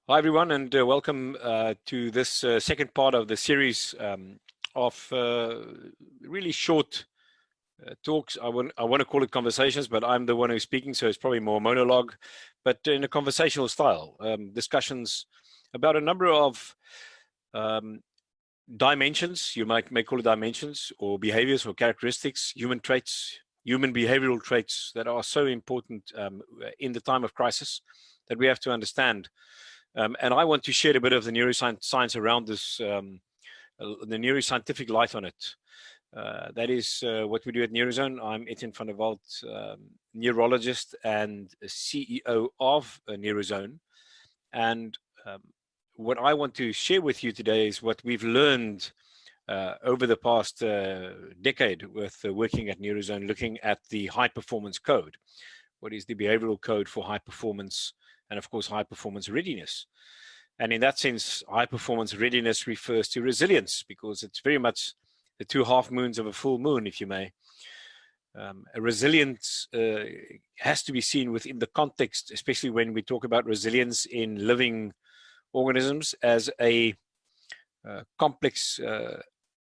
Hi, everyone, and welcome to this second part of the series of really short talks. I want to call it conversations, but I'm the one who's speaking, so it's probably more monologue, but in a conversational style. Discussions about a number of dimensions, you may call it dimensions, or behaviors or characteristics, human traits, human behavioral traits that are so important in the time of crisis that we have to understand. And I want to share a bit of the neuroscience around this, the neuroscientific light on it. That is what we do at Neurozone. I'm Etienne van der Walt, neurologist and CEO of Neurozone. And what I want to share with you today is what we've learned over the past decade with working at Neurozone, looking at the high performance code. What is the behavioral code for high performance? And of course, high performance readiness. And in that sense, high performance readiness refers to resilience, because it's very much the two half moons of a full moon, if you may. A resilience has to be seen within the context, especially when we talk about resilience in living organisms, as a complex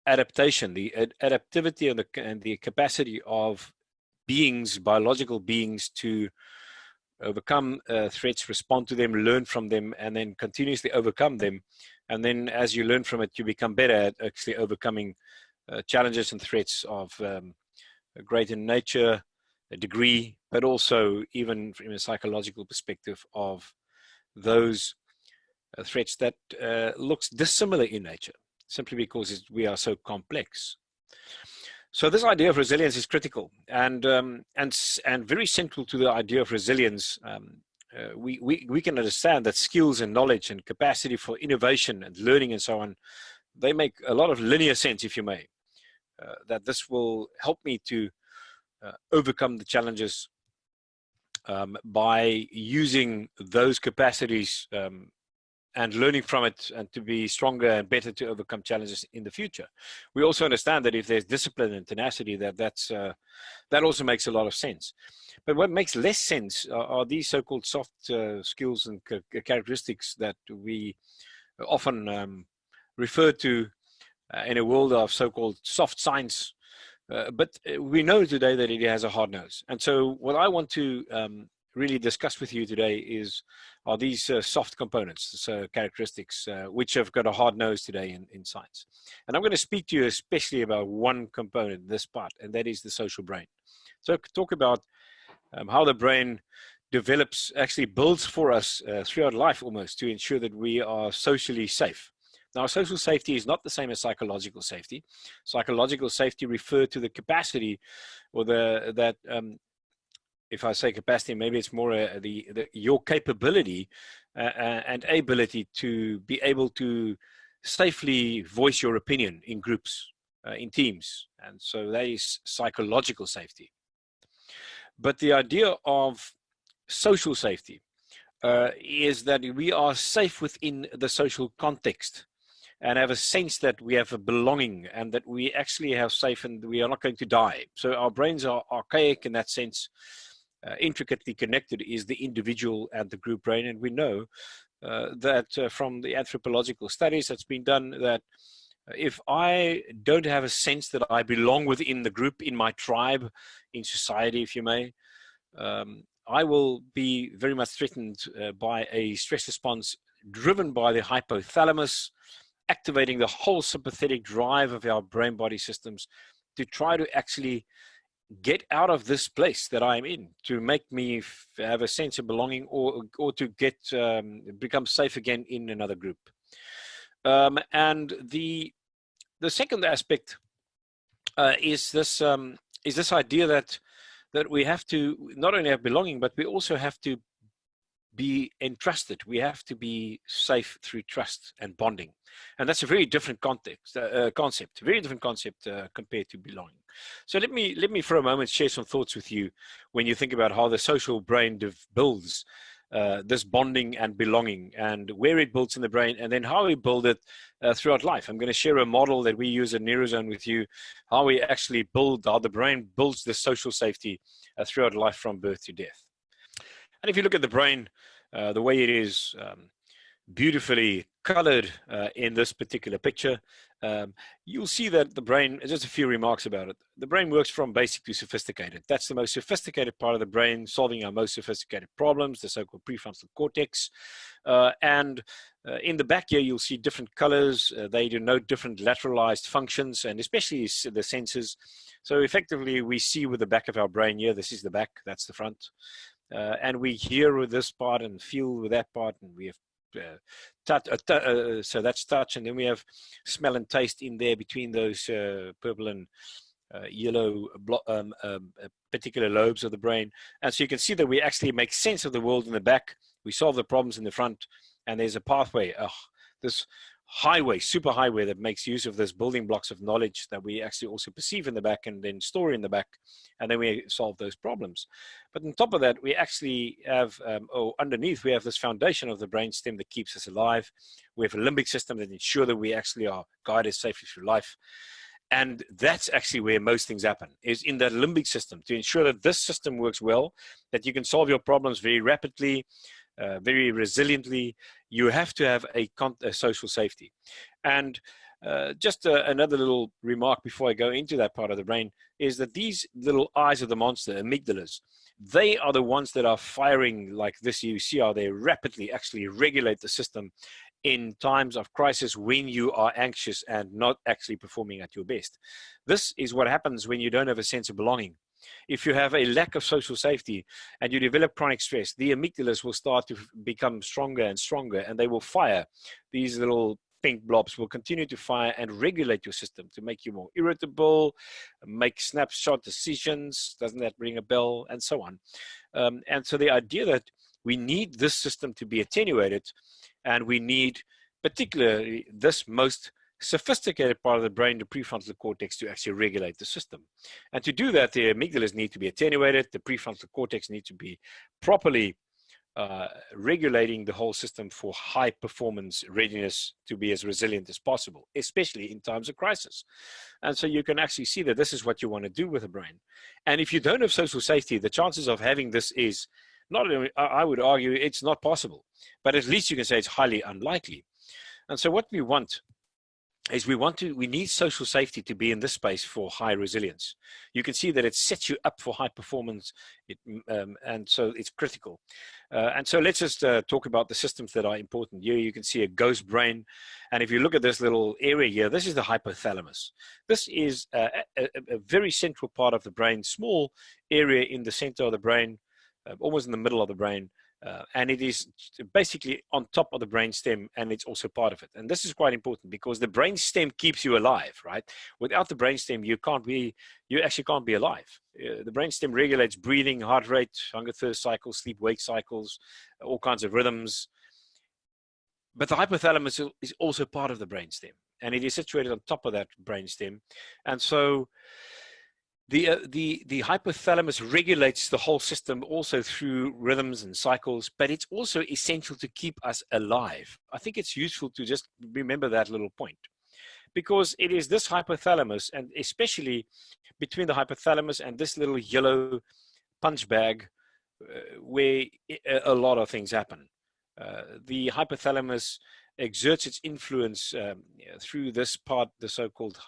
adaptation, the adaptivity and the capacity of beings, biological beings, to overcome threats, respond to them, learn from them, and then continuously overcome them. And then as you learn from it, you become better at actually overcoming challenges and threats of a greater nature, a degree, but also even from a psychological perspective of those threats that looks dissimilar in nature, simply because we are so complex. So this idea of resilience is critical, and very central to the idea of resilience. We can understand that skills and knowledge and capacity for innovation and learning and so on, they make a lot of linear sense, if you may. That this will help me to overcome the challenges by using those capacities and learning from it, and to be stronger and better to overcome challenges in the future. We also understand that if there's discipline and tenacity, that also makes a lot of sense. But what makes less sense are these so-called soft skills and characteristics that we often refer to in a world of so-called soft science. But we know today that it has a hard nose. And so what I want to really discuss with you today are these soft components, so characteristics, which have got a hard nose today in science. And I'm going to speak to you especially about one component, this part, and that is the social brain. So talk about how the brain develops, actually builds for us throughout life almost, to ensure that we are socially safe. Now, social safety is not the same as psychological safety. Psychological safety refers to the capacity, or if I say capacity, maybe it's more your capability and ability to be able to safely voice your opinion in groups, in teams. And so that is psychological safety. But the idea of social safety is that we are safe within the social context, and have a sense that we have a belonging, and that we actually have safe, and we are not going to die. So our brains are archaic in that sense. Intricately connected is the individual and the group brain. And we know that from the anthropological studies that's been done, that if I don't have a sense that I belong within the group, in my tribe, in society, if you may, I will be very much threatened by a stress response driven by the hypothalamus, activating the whole sympathetic drive of our brain-body systems to try to actually get out of this place that I'm in, to make me have a sense of belonging, or to become safe again in another group. And the second aspect is this idea that we have to not only have belonging, but we also have to be entrusted. We have to be safe through trust and bonding. And that's a very different concept, very different concept compared to belonging. So let me for a moment share some thoughts with you when you think about how the social brain builds this bonding and belonging, and where it builds in the brain, and then how we build it throughout life. I'm going to share a model that we use at Neurozone with you, how we actually how the brain builds the social safety throughout life from birth to death. And if you look at the brain, the way it is beautifully colored in this particular picture. You'll see that the brain, just a few remarks about it. The brain works from basic to sophisticated. That's the most sophisticated part of the brain, solving our most sophisticated problems, the so-called prefrontal cortex. And in the back here, you'll see different colors. They denote different lateralized functions, and especially the senses. So effectively, we see with the back of our brain here, this is the back, that's the front. And we hear with this part and feel with that part, and we have so that's touch, and then we have smell and taste in there between those purple and yellow particular lobes of the brain. And so you can see that we actually make sense of the world in the back, we solve the problems in the front, and there's a pathway, this highway, super highway, that makes use of this building blocks of knowledge that we actually also perceive in the back and then store in the back, and then we solve those problems. But on top of that, we actually have, underneath, we have this foundation of the brainstem that keeps us alive. We have a limbic system that ensures that we actually are guided safely through life. And that's actually where most things happen, is in that limbic system, to ensure that this system works well, that you can solve your problems very rapidly, very resiliently. You have to have a social safety. And just another little remark before I go into that part of the brain is that these little eyes of the monster, amygdalas, they are the ones that are firing like this. You see how they rapidly actually regulate the system in times of crisis when you are anxious and not actually performing at your best. This is what happens when you don't have a sense of belonging. If you have a lack of social safety and you develop chronic stress, the amygdalas will start to become stronger and stronger, and they will fire. These little pink blobs will continue to fire and regulate your system to make you more irritable, make snapshot decisions, doesn't that ring a bell, and so on. And so the idea that we need this system to be attenuated, and we need particularly this most sophisticated part of the brain, the prefrontal cortex, to actually regulate the system. And to do that, the amygdalas need to be attenuated, the prefrontal cortex needs to be properly regulating the whole system for high performance readiness to be as resilient as possible, especially in times of crisis. And so you can actually see that this is what you want to do with the brain. And if you don't have social safety, the chances of having this is not, I would argue, it's not possible, but at least you can say it's highly unlikely. And so what we want is we need social safety to be in this space for high resilience. You can see that it sets you up for high performance, and so it's critical. And so let's just talk about the systems that are important. Here you can see a ghost brain, and if you look at this little area here, this is the hypothalamus. This is a very central part of the brain, small area in the center of the brain, almost in the middle of the brain. And it is basically on top of the brainstem, and it's also part of it. And this is quite important because the brainstem keeps you alive, right? Without the brainstem, you actually can't be alive. The brainstem regulates breathing, heart rate, hunger, thirst cycles, sleep-wake cycles, all kinds of rhythms. But the hypothalamus is also part of the brainstem, and it is situated on top of that brainstem. And so the hypothalamus regulates the whole system also through rhythms and cycles, but it's also essential to keep us alive. I think it's useful to just remember that little point, because it is this hypothalamus, and especially between the hypothalamus and this little yellow punch bag, where a lot of things happen. The hypothalamus exerts its influence through this part, the so-called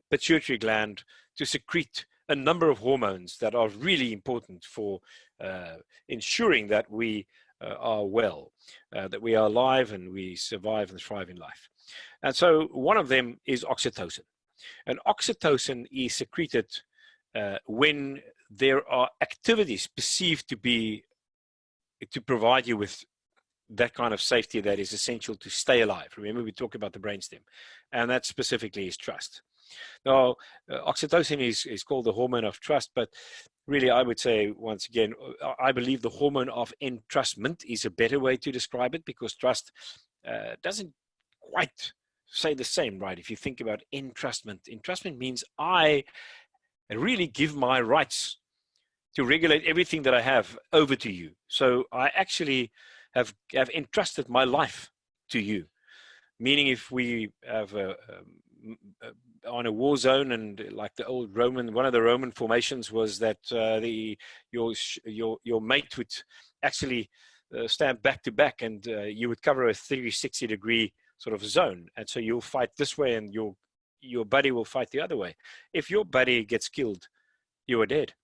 pituitary gland, to secrete a number of hormones that are really important for ensuring that we are well, that we are alive and we survive and thrive in life. And so one of them is oxytocin. And oxytocin is secreted when there are activities perceived to provide you with that kind of safety that is essential to stay alive. Remember, we talk about the brainstem, and that specifically is trust. Now, oxytocin is called the hormone of trust, but really I would say, once again, I believe the hormone of entrustment is a better way to describe it, because trust doesn't quite say the same, right? If you think about entrustment means I really give my rights to regulate everything that I have over to you. So I actually have entrusted my life to you. Meaning, if we have on a war zone, and like the old Roman, one of the Roman formations was that your mate would actually stand back to back, and you would cover a 360-degree sort of zone. And so you'll fight this way, and your buddy will fight the other way. If your buddy gets killed, you are dead.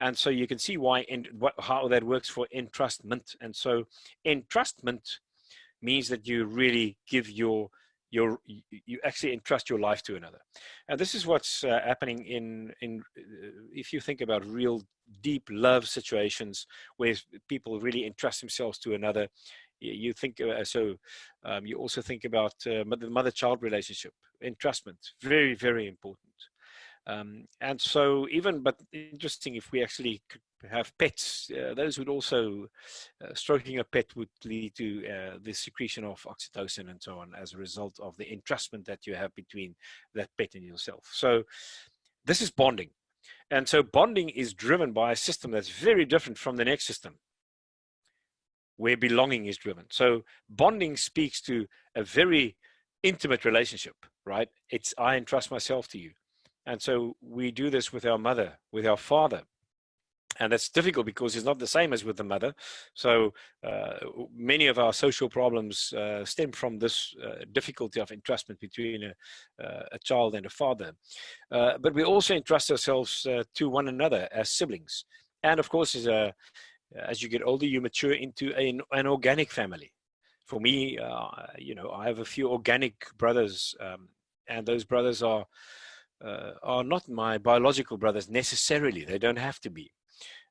And so you can see why and how that works for entrustment. And so entrustment means that you really give you actually entrust your life to another. And this is what's happening in if you think about real deep love situations where people really entrust themselves to another. You think you also think about the mother-child relationship. Entrustment, very, very important. And so but interesting, if we actually could have pets, those would also, stroking a pet would lead to the secretion of oxytocin and so on as a result of the entrustment that you have between that pet and yourself. So this is bonding. And so bonding is driven by a system that's very different from the next system, where belonging is driven. So bonding speaks to a very intimate relationship, right? It's I entrust myself to you. And so we do this with our mother, with our father. And that's difficult because it's not the same as with the mother. So many of our social problems stem from this difficulty of entrustment between a child and a father. But we also entrust ourselves to one another as siblings. And of course, as you get older, you mature into an organic family. For me, I have a few organic brothers, and those brothers are not my biological brothers necessarily. They don't have to be.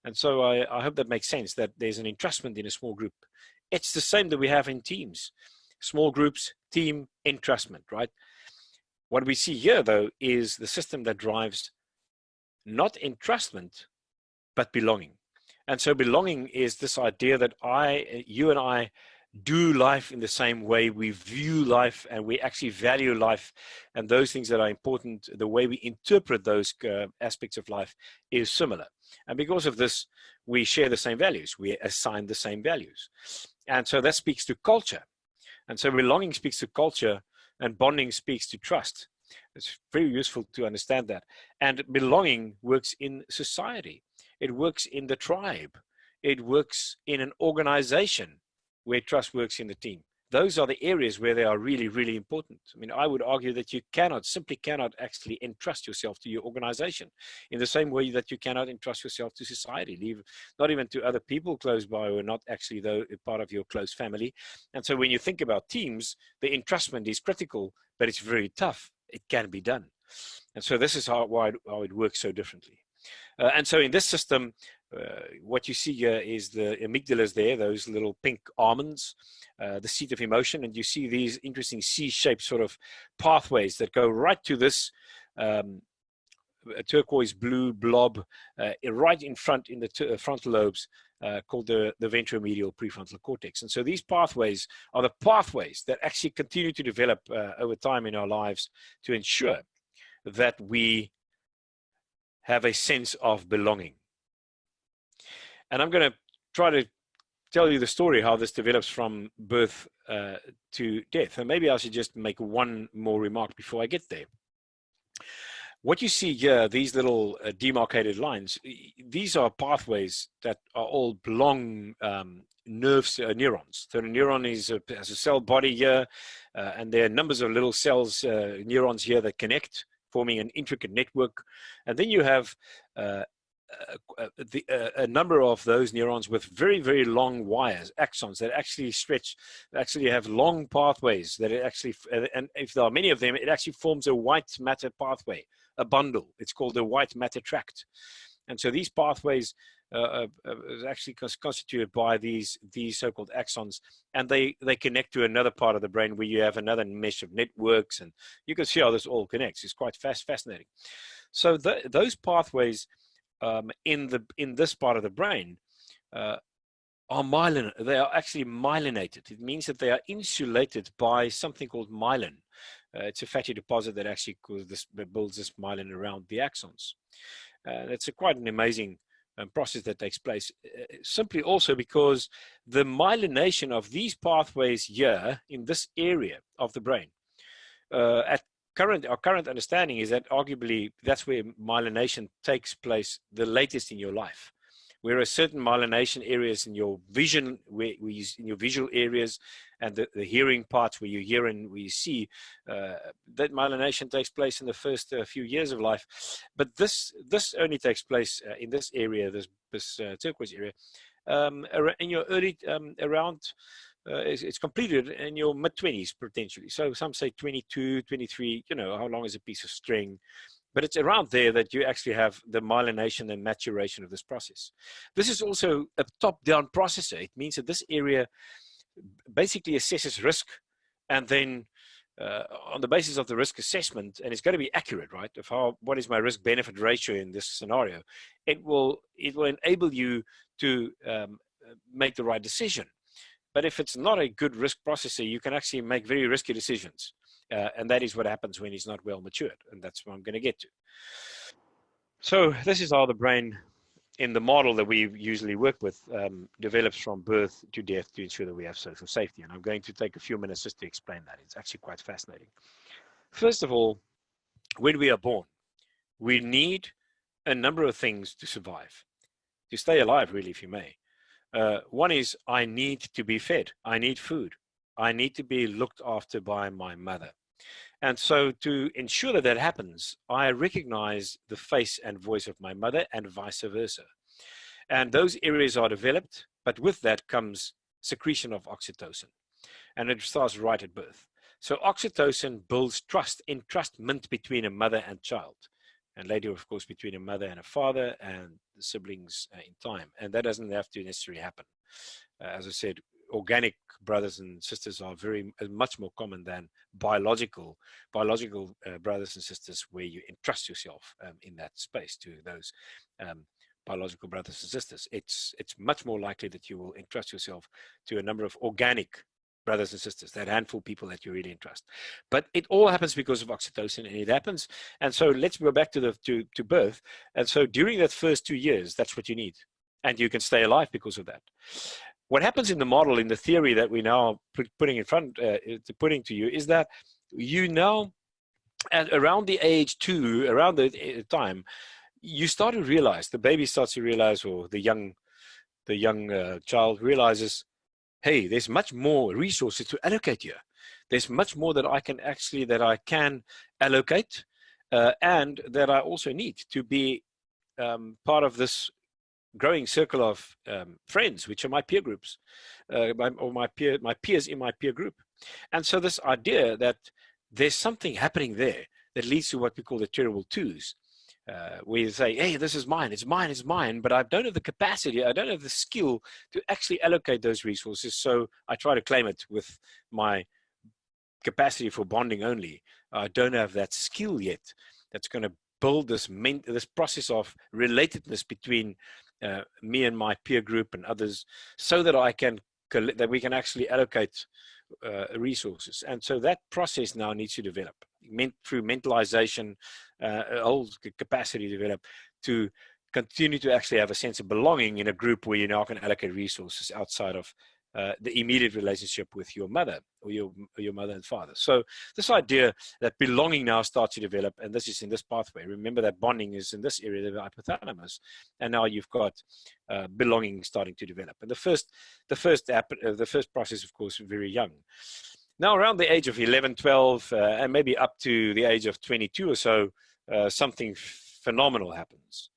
And so I hope that makes sense, that there's an entrustment in a small group. It's the same that we have in teams. Small groups, team, entrustment, right? What we see here, though, is the system that drives not entrustment, but belonging. And so belonging is this idea that you and I do life in the same way. We view life and we actually value life, and those things that are important, the way we interpret those aspects of life is similar. And because of this, we share the same values. We assign the same values. And so that speaks to culture. And so belonging speaks to culture, and bonding speaks to trust. It's very useful to understand that. And belonging works in society. It works in the tribe. It works in an organization, where trust works in the team. Those are the areas where they are really, really important. I mean, I would argue that you simply cannot actually entrust yourself to your organization in the same way that you cannot entrust yourself to society, not even to other people close by who are not actually part of your close family. And so when you think about teams, the entrustment is critical, but it's very tough. It can be done. And so this is how it works so differently. And so in this system, what you see here is the amygdalas there, those little pink almonds, the seat of emotion, and you see these interesting C-shaped sort of pathways that go right to this turquoise blue blob right in front in the frontal lobes, called the ventromedial prefrontal cortex. And so these pathways are the pathways that actually continue to develop over time in our lives to ensure that we have a sense of belonging. And I'm going to try to tell you the story, how this develops from birth to death. And maybe I should just make one more remark before I get there. What you see here, these little demarcated lines, these are pathways that are all long neurons. So a neuron has a cell body here, and there are numbers of little cells, neurons here that connect, forming an intricate network. And then you have a number of those neurons with very, very long wires, axons, that actually have long pathways that and if there are many of them, it actually forms a white matter pathway, a bundle. It's called the white matter tract. And so these pathways is actually constituted by these so-called axons, and they connect to another part of the brain where you have another mesh of networks, and you can see how this all connects. It's quite fascinating. So those pathways in this part of the brain are they are actually myelinated. It means that they are insulated by something called myelin. It's a fatty deposit that actually builds this myelin around the axons. It's quite an amazing process that takes place, simply also because the myelination of these pathways here in this area of the brain, our current understanding is that arguably that's where myelination takes place the latest in your life, whereas certain myelination areas in your vision, in your visual areas, and the hearing parts where you hear and where you see, that myelination takes place in the first few years of life. But this only takes place in this area, this turquoise area, in your early, around, it's completed in your mid-20s potentially. So some say 22, 23, how long is a piece of string? But it's around there that you actually have the myelination and maturation of this process. This is also a top-down processor. It means that this area basically assesses risk, and then on the basis of the risk assessment, and it's going to be accurate, right, of what is my risk-benefit ratio in this scenario, it will enable you to make the right decision. But if it's not a good risk processor, you can actually make very risky decisions. And that is what happens when he's not well matured. And that's what I'm going to get to. So this is how the brain, in the model that we usually work with, develops from birth to death to ensure that we have social safety. And I'm going to take a few minutes just to explain that. It's actually quite fascinating. First of all, when we are born, we need a number of things to survive, to stay alive, really, if you may. One is I need to be fed. I need food. I need to be looked after by my mother. And so to ensure that that happens, I recognize the face and voice of my mother and vice versa. And those areas are developed, but with that comes secretion of oxytocin. And it starts right at birth. So oxytocin builds trust, entrustment between a mother and child. And later, of course, between a mother and a father and the siblings in time. And that doesn't have to necessarily happen. As I said, organic brothers and sisters are much more common than biological brothers and sisters, where you entrust yourself in that space to those biological brothers and sisters. It's much more likely that you will entrust yourself to a number of organic brothers and sisters, that handful of people that you really entrust. But it all happens because of oxytocin, and it happens. And so let's go back to birth. And so during that first 2 years, that's what you need. And you can stay alive because of that. What happens in the model, in the theory that we now putting to you, is that you now, at around the age 2, around the time, you start to realize, the baby starts to realize, or the young child realizes, hey, there's much more resources to allocate here. There's much more that I can allocate, and that I also need to be part of this growing circle of friends, which are my peer groups, or my peers in my peer group. And so this idea that there's something happening there that leads to what we call the terrible twos, where you say, hey, this is mine, it's mine, it's mine, but I don't have the capacity, I don't have the skill to actually allocate those resources, so I try to claim it with my capacity for bonding only. I don't have that skill yet that's going to build this process of relatedness between me and my peer group and others, so that we can actually allocate resources. And so that process now needs to develop through mentalization, a whole capacity to develop to continue to actually have a sense of belonging in a group where you now can allocate resources outside of the immediate relationship with your mother or your mother and father. So this idea that belonging now starts to develop, and this is in this pathway. Remember that bonding is in this area, the hypothalamus, and now you've got belonging starting to develop. And the first process, of course, very young. Now around the age of 11, 12, and maybe up to the age of 22 or so, something phenomenal happens.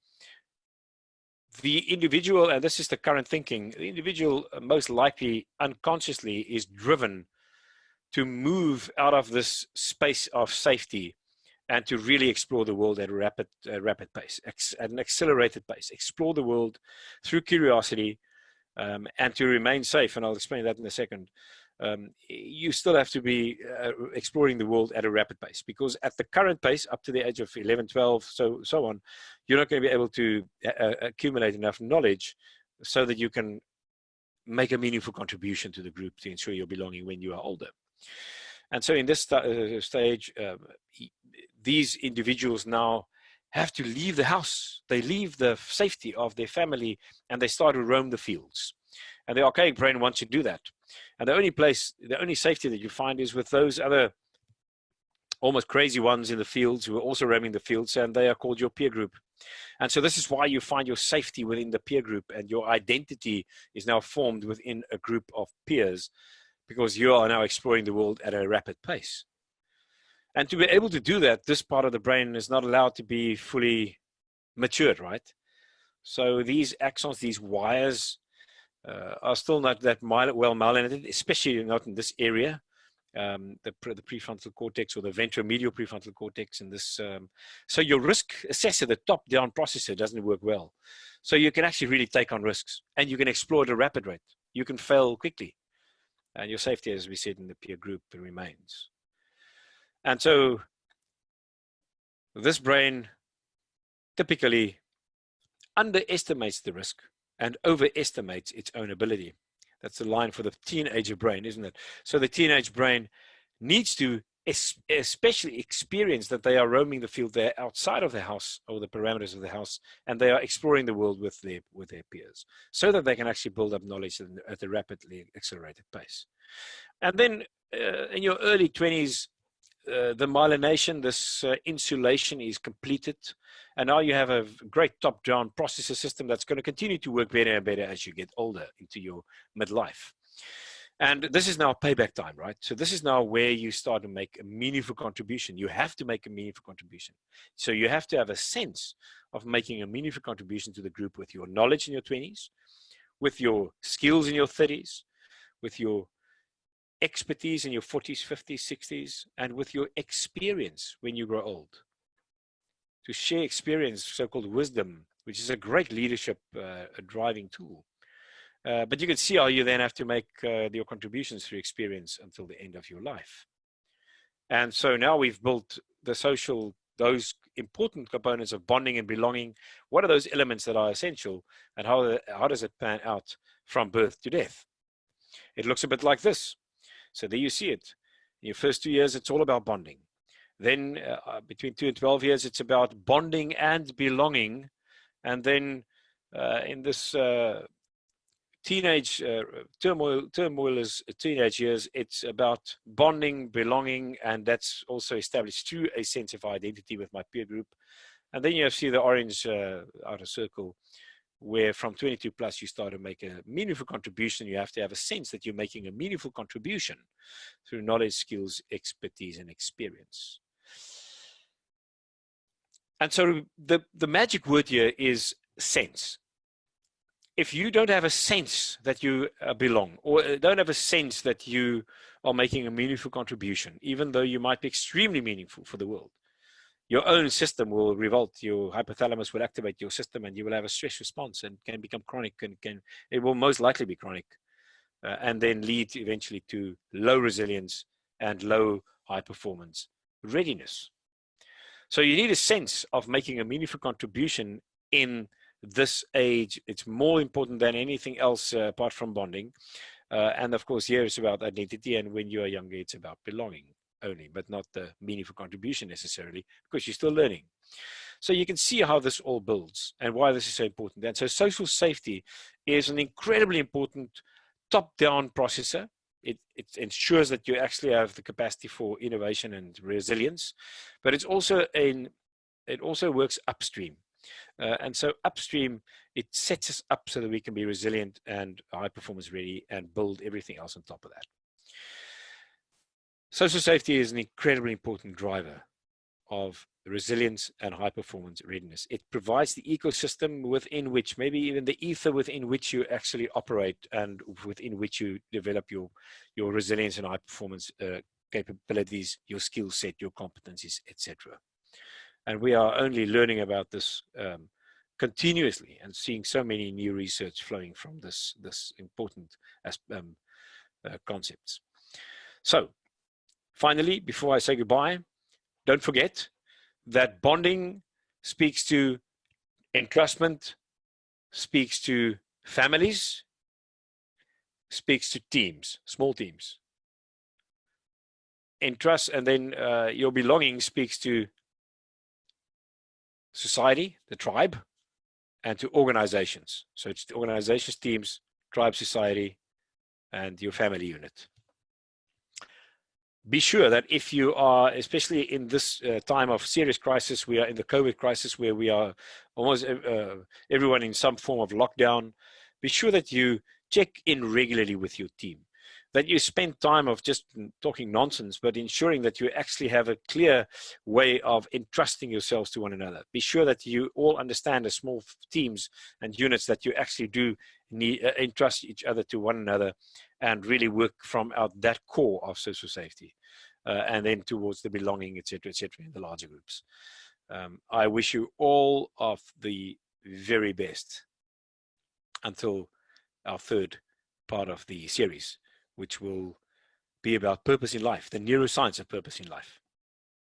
The individual, and this is the current thinking, the individual most likely unconsciously is driven to move out of this space of safety and to really explore the world at a rapid pace, at an accelerated pace, explore the world through curiosity, and to remain safe. And I'll explain that in a second. You still have to be exploring the world at a rapid pace, because at the current pace, up to the age of 11, 12, so on, you're not going to be able to accumulate enough knowledge so that you can make a meaningful contribution to the group to ensure your belonging when you are older. And so in this stage, these individuals now have to leave the house. They leave the safety of their family and they start to roam the fields. And the archaic brain wants you to do that. And the only safety that you find is with those other almost crazy ones in the fields who are also roaming the fields, and they are called your peer group. And so this is why you find your safety within the peer group, and your identity is now formed within a group of peers, because you are now exploring the world at a rapid pace. And to be able to do that, this part of the brain is not allowed to be fully matured, right? So these axons, these wires, are still not that well myelinated, especially not in this area, the prefrontal cortex or the ventromedial prefrontal cortex. In this, so your risk assessor, the top-down processor, doesn't work well. So you can actually really take on risks, and you can explore at a rapid rate. You can fail quickly, and your safety, as we said, in the peer group remains. And so this brain typically underestimates the risk and overestimates its own ability. That's the line for the teenager brain, isn't it? So the teenage brain needs to especially experience that they are roaming the field, they're outside of the house or the parameters of the house, and they are exploring the world with their peers, so that they can actually build up knowledge at a rapidly accelerated pace. And then in your early 20s, the myelination, this insulation is completed. And now you have a great top-down processor system that's going to continue to work better and better as you get older into your midlife. And this is now payback time, right? So this is now where you start to make a meaningful contribution. You have to make a meaningful contribution. So you have to have a sense of making a meaningful contribution to the group with your knowledge in your 20s, with your skills in your 30s, with your expertise in your 40s, 50s, 60s, and with your experience when you grow old. To share experience, so-called wisdom, which is a great leadership driving tool. But you can see how you then have to make your contributions through experience until the end of your life. And so now we've built the social, those important components of bonding and belonging. What are those elements that are essential, and how does it pan out from birth to death? It looks a bit like this. So there you see it. In your first 2 years, it's all about bonding. Then between 2 and 12 years, it's about bonding and belonging. And then in this teenage turmoil is teenage years, it's about bonding, belonging, and that's also established through a sense of identity with my peer group. And then you see the orange outer circle, where from 22 plus you start to make a meaningful contribution. You have to have a sense that you're making a meaningful contribution through knowledge, skills, expertise, and experience. And so the magic word here is sense. If you don't have a sense that you belong, or don't have a sense that you are making a meaningful contribution, even though you might be extremely meaningful for the world, your own system will revolt. Your hypothalamus will activate your system, and you will have a stress response, and can become chronic, and it will most likely be chronic, and then lead eventually to low resilience and low high performance readiness. So you need a sense of making a meaningful contribution in this age. It's more important than anything else apart from bonding. And of course, here it's about identity, and when you are younger, it's about belonging only, but not the meaningful contribution necessarily, because you're still learning. So you can see how this all builds and why this is so important. And so social safety is an incredibly important top-down processor. It ensures that you actually have the capacity for innovation and resilience, but it also works upstream. And so upstream, it sets us up so that we can be resilient and high performance ready and build everything else on top of that. Social safety is an incredibly important driver of resilience and high performance readiness. It provides the ecosystem within which, maybe even the ether within which you actually operate, and within which you develop your resilience and high performance capabilities, your skill set, your competencies, etc. And we are only learning about this continuously, and seeing so many new research flowing from this important concepts. So finally, before I say goodbye, don't forget that bonding speaks to entrustment, speaks to families, speaks to teams, small teams. Entrust, and then your belonging speaks to society, the tribe, and to organizations. So it's the organizations, teams, tribe, society, and your family unit. be sure that if you are, especially in this time of serious crisis, we are in the COVID crisis where we are almost everyone in some form of lockdown, be sure that you check in regularly with your team, that you spend time of just talking nonsense, but ensuring that you actually have a clear way of entrusting yourselves to one another. Be sure that you all understand as small teams and units that you actually do need, entrust each other to one another and really work from out that core of social safety and then towards the belonging, etc., in the larger groups. I wish you all of the very best until our third part of the series, which will be about purpose in life, the neuroscience of purpose in life.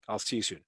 I'll see you soon.